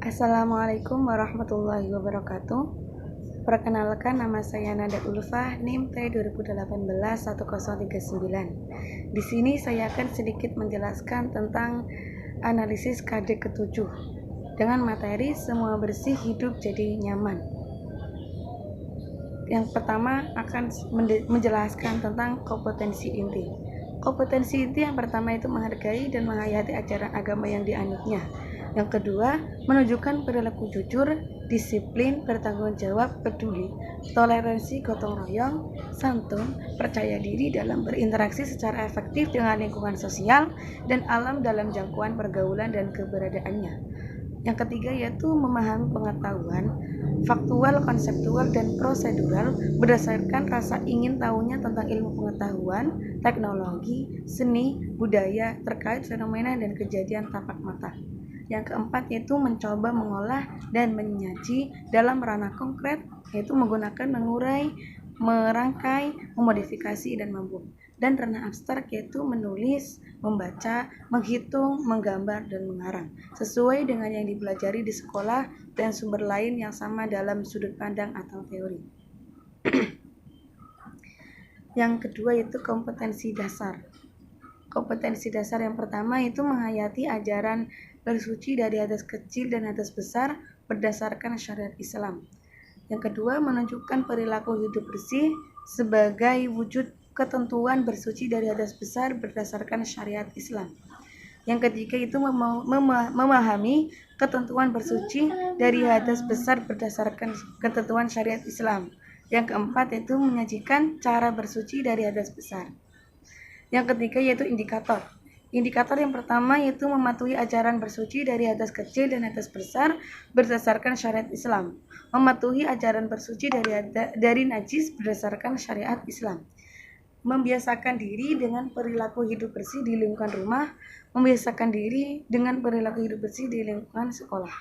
Assalamualaikum warahmatullahi wabarakatuh. Perkenalkan, nama saya Nada Ulfah, NIM T 2018-1039. Di sini saya akan sedikit menjelaskan tentang analisis KD ke-7 dengan materi semua bersih hidup jadi nyaman. Yang pertama akan menjelaskan tentang kompetensi inti. Kompetensi inti yang pertama itu menghargai dan menghayati ajaran agama yang dianutnya. Yang kedua, menunjukkan perilaku jujur, disiplin, bertanggung jawab, peduli, toleransi, gotong royong, santun, percaya diri dalam berinteraksi secara efektif dengan lingkungan sosial dan alam dalam jangkauan pergaulan dan keberadaannya. Yang ketiga yaitu memahami pengetahuan faktual, konseptual, dan prosedural berdasarkan rasa ingin tahunya tentang ilmu pengetahuan, teknologi, seni, budaya terkait fenomena dan kejadian tapak mata. Yang keempat yaitu mencoba mengolah dan menyaji dalam ranah konkret, yaitu menggunakan mengurai, merangkai, memodifikasi, dan membum. Dan ranah abstrak yaitu menulis, membaca, menghitung, menggambar, dan mengarang sesuai dengan yang dipelajari di sekolah dan sumber lain yang sama dalam sudut pandang atau teori. Yang kedua yaitu kompetensi dasar. Kompetensi dasar yang pertama itu menghayati ajaran bersuci dari hadas kecil dan hadas besar berdasarkan syariat Islam. Yang kedua, menunjukkan perilaku hidup bersih sebagai wujud ketentuan bersuci dari hadas besar berdasarkan syariat Islam. Yang ketiga itu memahami ketentuan bersuci dari hadas besar berdasarkan ketentuan syariat Islam. Yang keempat itu menyajikan cara bersuci dari hadas besar. Yang ketiga yaitu indikator. Indikator yang pertama yaitu mematuhi ajaran bersuci dari hadas kecil dan hadas besar berdasarkan syariat Islam. Mematuhi ajaran bersuci dari najis berdasarkan syariat Islam. Membiasakan diri dengan perilaku hidup bersih di lingkungan rumah, membiasakan diri dengan perilaku hidup bersih di lingkungan sekolah.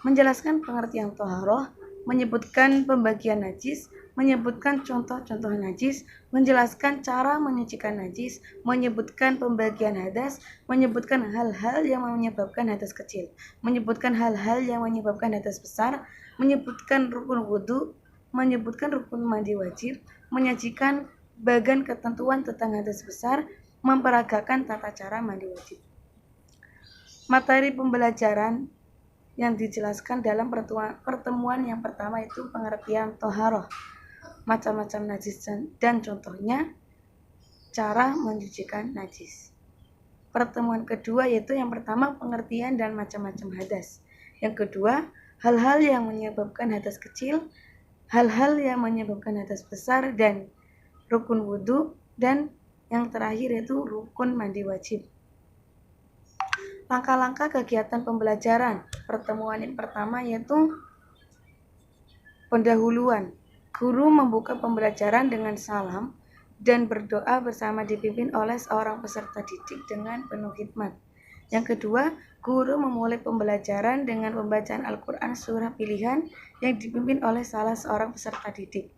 Menjelaskan pengertian toharoh, menyebutkan pembagian najis, menyebutkan contoh-contoh najis, menjelaskan cara menyucikan najis, menyebutkan pembagian hadas, menyebutkan hal-hal yang menyebabkan hadas kecil, menyebutkan hal-hal yang menyebabkan hadas besar, menyebutkan rukun wudhu, menyebutkan rukun mandi wajib, menyajikan bagian ketentuan tentang hadas besar, memperagakan tata cara mandi wajib. Materi pembelajaran yang dijelaskan dalam pertemuan yang pertama itu pengertian toharoh, macam-macam najis dan contohnya, cara mencucikan najis. Pertemuan kedua yaitu yang pertama pengertian dan macam-macam hadas. Yang kedua, hal-hal yang menyebabkan hadas kecil, hal-hal yang menyebabkan hadas besar, dan rukun wudhu, dan yang terakhir yaitu rukun mandi wajib. Langkah-langkah kegiatan pembelajaran. Pertemuan yang pertama yaitu pendahuluan. Guru membuka pembelajaran dengan salam dan berdoa bersama dipimpin oleh seorang peserta didik dengan penuh hikmat. Yang kedua, guru memulai pembelajaran dengan pembacaan Al-Quran surah pilihan yang dipimpin oleh salah seorang peserta didik.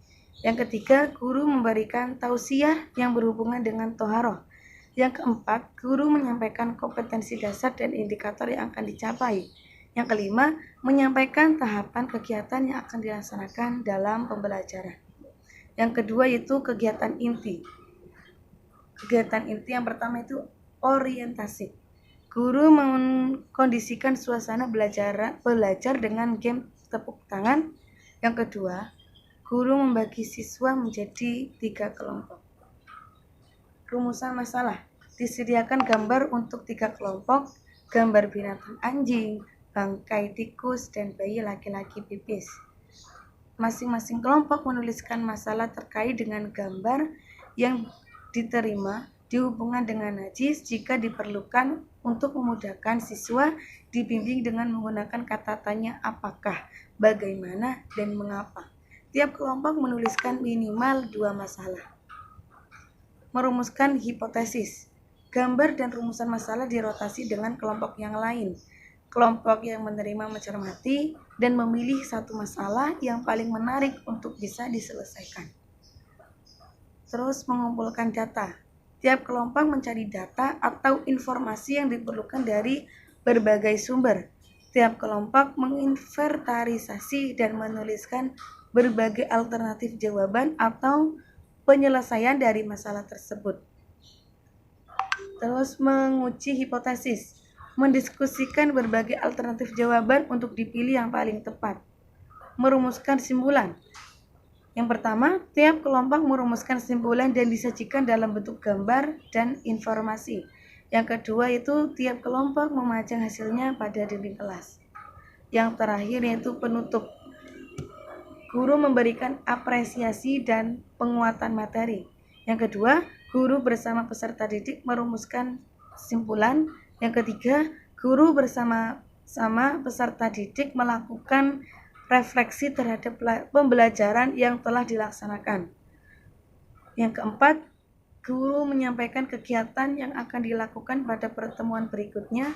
Yang ketiga, guru memberikan tausiah yang berhubungan dengan toharoh. Yang keempat, guru menyampaikan kompetensi dasar dan indikator yang akan dicapai. Yang kelima, menyampaikan tahapan kegiatan yang akan dilaksanakan dalam pembelajaran. Yang kedua yaitu kegiatan inti. Kegiatan inti yang pertama itu orientasi. Guru mengkondisikan suasana belajar dengan game tepuk tangan. Yang kedua, guru membagi siswa menjadi 3 kelompok. Rumusan masalah. Disediakan gambar untuk 3 kelompok, gambar binatang anjing, bangkai tikus, dan bayi laki-laki pipis. Masing-masing kelompok menuliskan masalah terkait dengan gambar yang diterima dihubungkan dengan najis jika diperlukan untuk memudahkan siswa dibimbing dengan menggunakan kata tanya apakah, bagaimana, dan mengapa. Tiap kelompok menuliskan minimal 2 masalah. Merumuskan hipotesis. Gambar dan rumusan masalah dirotasi dengan kelompok yang lain. Kelompok yang menerima mencermati dan memilih satu masalah yang paling menarik untuk bisa diselesaikan. Terus mengumpulkan data. Tiap kelompok mencari data atau informasi yang diperlukan dari berbagai sumber. Tiap kelompok menginventarisasi dan menuliskan berbagai alternatif jawaban atau penyelesaian dari masalah tersebut. Terus menguji hipotesis, mendiskusikan berbagai alternatif jawaban untuk dipilih yang paling tepat. Merumuskan simpulan. Yang pertama, tiap kelompok merumuskan simpulan dan disajikan dalam bentuk gambar dan informasi. Yang kedua itu tiap kelompok memajang hasilnya pada dinding kelas. Yang terakhir yaitu penutup. Guru memberikan apresiasi dan penguatan materi. Yang kedua, guru bersama peserta didik merumuskan simpulan. Yang ketiga, guru bersama-sama peserta didik melakukan refleksi terhadap pembelajaran yang telah dilaksanakan. Yang keempat, guru menyampaikan kegiatan yang akan dilakukan pada pertemuan berikutnya.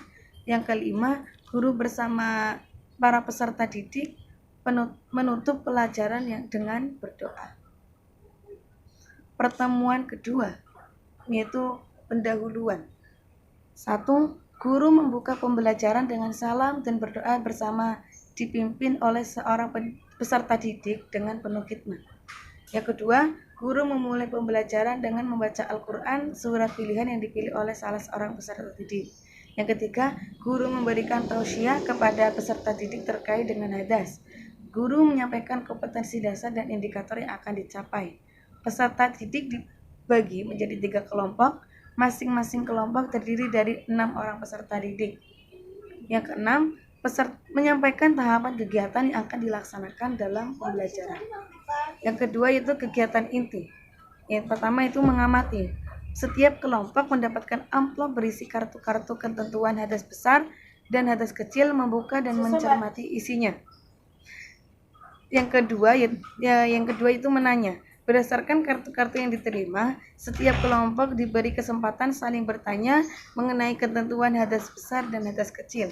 Yang kelima, guru bersama para peserta didik menutup pelajaran dengan berdoa. Pertemuan kedua, yaitu pendahuluan. 1. Guru membuka pembelajaran dengan salam dan berdoa bersama dipimpin oleh seorang peserta didik dengan penuh khidmat. Yang kedua, guru memulai pembelajaran dengan membaca Al-Quran, surat pilihan yang dipilih oleh salah seorang peserta didik. Yang ketiga, guru memberikan tausiah kepada peserta didik terkait dengan hadas. Guru menyampaikan kompetensi dasar dan indikator yang akan dicapai. Peserta didik dibagi menjadi 3 kelompok, masing-masing kelompok terdiri dari 6 orang peserta didik. Yang keenam, peserta menyampaikan tahapan kegiatan yang akan dilaksanakan dalam pembelajaran. Yang kedua itu kegiatan inti. Yang pertama itu mengamati. Setiap kelompok mendapatkan amplop berisi kartu-kartu ketentuan hadas besar dan hadas kecil, membuka dan mencermati isinya. Yang kedua itu menanya. Berdasarkan kartu-kartu yang diterima, setiap kelompok diberi kesempatan saling bertanya mengenai ketentuan hadas besar dan hadas kecil.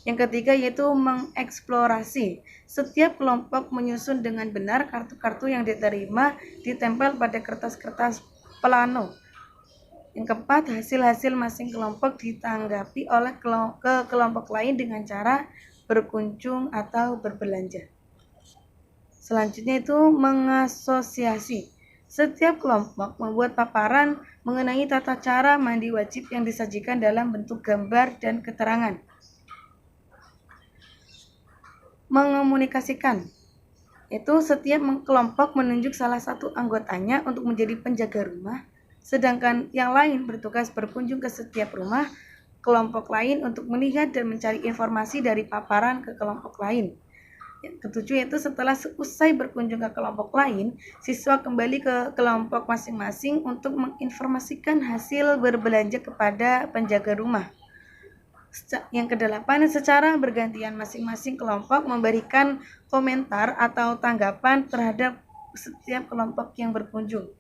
Yang ketiga yaitu mengeksplorasi. Setiap kelompok menyusun dengan benar kartu-kartu yang diterima, ditempel pada kertas-kertas plano. Yang keempat, hasil-hasil masing kelompok ditanggapi oleh kelompok lain dengan cara berkunjung atau berbelanja. Selanjutnya itu mengasosiasi. Setiap kelompok membuat paparan mengenai tata cara mandi wajib yang disajikan dalam bentuk gambar dan keterangan. Mengomunikasikan. Itu setiap kelompok menunjuk salah satu anggotanya untuk menjadi penjaga rumah, sedangkan yang lain bertugas berkunjung ke setiap rumah kelompok lain untuk melihat dan mencari informasi dari paparan ke kelompok lain. Yang ketujuh yaitu setelah selesai berkunjung ke kelompok lain, siswa kembali ke kelompok masing-masing untuk menginformasikan hasil berbelanja kepada penjaga rumah. Yang kedelapan, secara bergantian masing-masing kelompok memberikan komentar atau tanggapan terhadap setiap kelompok yang berkunjung.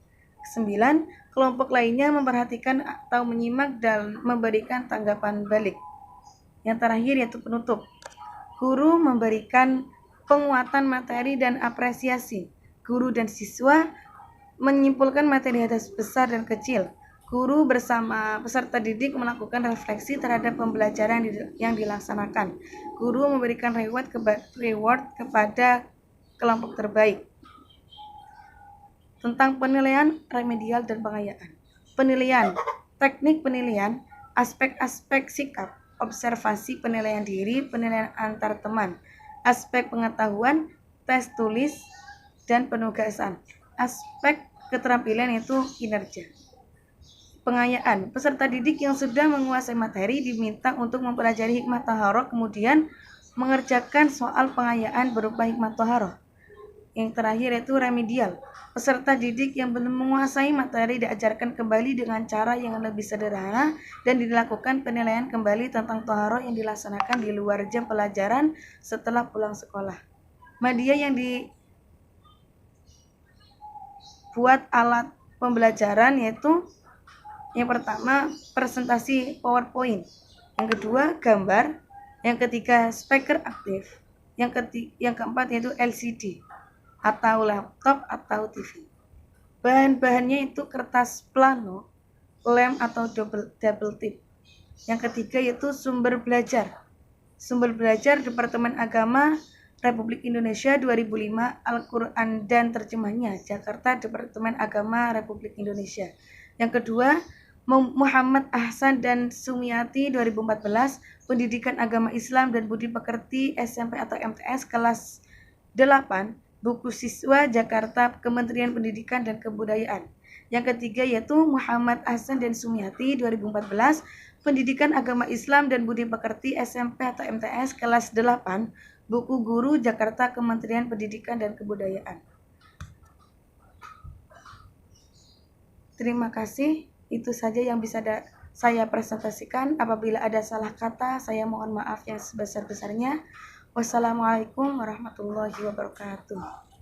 9. Kelompok lainnya memperhatikan atau menyimak dan memberikan tanggapan balik. Yang terakhir yaitu penutup. Guru memberikan penguatan materi dan apresiasi. Guru dan siswa menyimpulkan materi hadas besar dan kecil. Guru bersama peserta didik melakukan refleksi terhadap pembelajaran yang dilaksanakan. Guru memberikan reward kepada kelompok terbaik. Tentang penilaian remedial dan pengayaan. Penilaian, teknik penilaian, aspek-aspek sikap, observasi penilaian diri, penilaian antar teman, aspek pengetahuan, tes tulis, dan penugasan. Aspek keterampilan itu kinerja. Pengayaan, peserta didik yang sudah menguasai materi diminta untuk mempelajari hikmah taharah, kemudian mengerjakan soal pengayaan berupa hikmah taharah. Yang terakhir yaitu remedial. Peserta didik yang belum menguasai materi diajarkan kembali dengan cara yang lebih sederhana dan dilakukan penilaian kembali tentang taharah yang dilaksanakan di luar jam pelajaran setelah pulang sekolah. Media yang dibuat alat pembelajaran yaitu yang pertama presentasi PowerPoint, yang kedua gambar, yang ketiga speaker aktif, yang keempat yaitu LCD atau laptop atau TV. Bahan-bahannya itu kertas plano, lem atau double tip. Yang ketiga yaitu sumber belajar. Sumber belajar Departemen Agama Republik Indonesia 2005, Al-Quran dan terjemahnya, Jakarta, Departemen Agama Republik Indonesia. Yang kedua, Muhammad Ahsan dan Sumiati 2014, Pendidikan Agama Islam dan Budi Pekerti SMP atau MTS kelas 8, buku siswa Jakarta, Kementerian Pendidikan dan Kebudayaan. Yang ketiga yaitu Muhammad Ahsan dan Sumiati 2014, Pendidikan Agama Islam dan Budi Pekerti SMP atau MTS kelas 8, buku guru Jakarta, Kementerian Pendidikan dan Kebudayaan. Terima kasih, itu saja yang bisa saya presentasikan. Apabila ada salah kata, saya mohon maaf yang sebesar-besarnya. Wassalamualaikum warahmatullahi wabarakatuh.